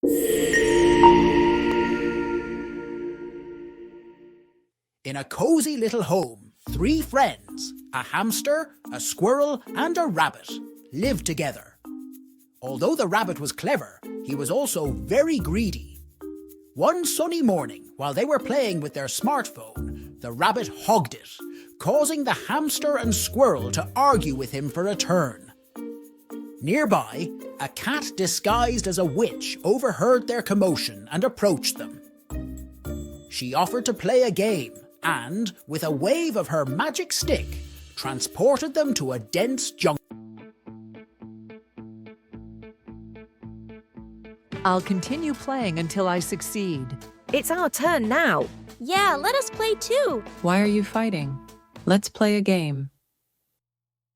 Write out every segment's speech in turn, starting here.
In a cozy little home, 3 friends, a hamster, a squirrel, and a rabbit, lived together. Although the rabbit was clever, he was also very greedy. One sunny morning, while they were playing with their smartphone, the rabbit hogged it, causing the hamster and squirrel to argue with him for a turn. Nearby, a cat disguised as a witch overheard their commotion and approached them. She offered to play a game and, with a wave of her magic stick, transported them to a dense jungle. I'll continue playing until I succeed. It's our turn now. Yeah, let us play too. Why are you fighting? Let's play a game.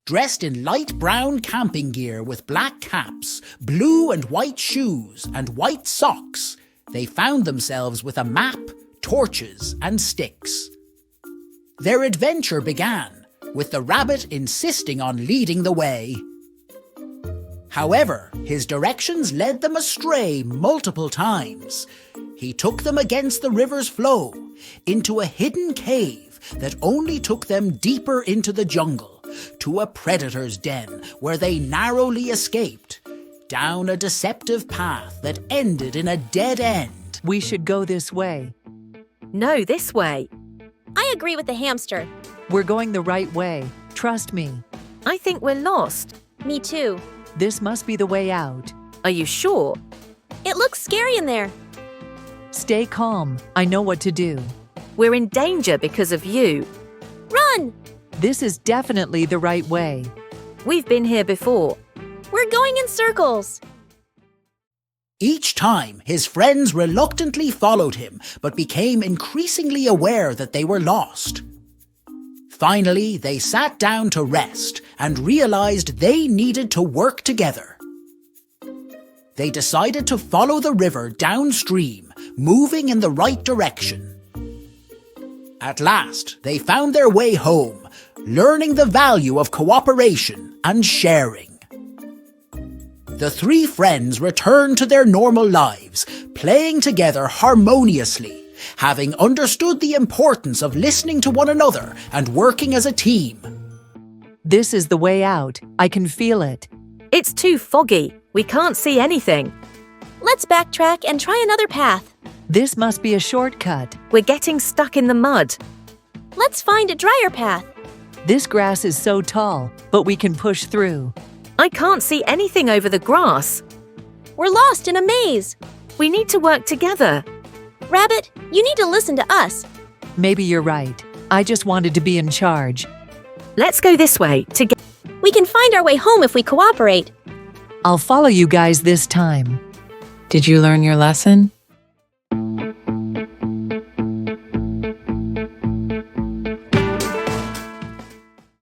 Dressed in light brown camping gear with black caps, blue and white shoes, and white socks, they found themselves with a map, torches, and sticks. Their adventure began, with the rabbit insisting on leading the way. However, his directions led them astray multiple times. He took them against the river's flow, into a hidden cave that only took them deeper into the jungle, to a predator's den where they narrowly escaped, down a deceptive path that ended in a dead end. We should go this way. No, this way. I agree with the hamster. We're going the right way. Trust me. I think we're lost. Me too. This must be the way out. Are you sure? It looks scary in there. Stay calm. I know what to do. We're in danger because of you. Run! This is definitely the right way. We've been here before. We're going in circles. Each time, his friends reluctantly followed him, but became increasingly aware that they were lost. Finally, they sat down to rest and realized they needed to work together. They decided to follow the river downstream, moving in the right direction. At last, they found their way home, learning the value of cooperation and sharing. The 3 friends returned to their normal lives, playing together harmoniously, having understood the importance of listening to one another and working as a team. This is the way out. I can feel it. It's too foggy. We can't see anything. Let's backtrack and try another path. This must be a shortcut. We're getting stuck in the mud. Let's find a drier path. This grass is so tall, but we can push through. I can't see anything over the grass. We're lost in a maze. We need to work together. Rabbit, you need to listen to us. Maybe you're right. I just wanted to be in charge. Let's go this way together. We can find our way home if we cooperate. I'll follow you guys this time. Did you learn your lesson?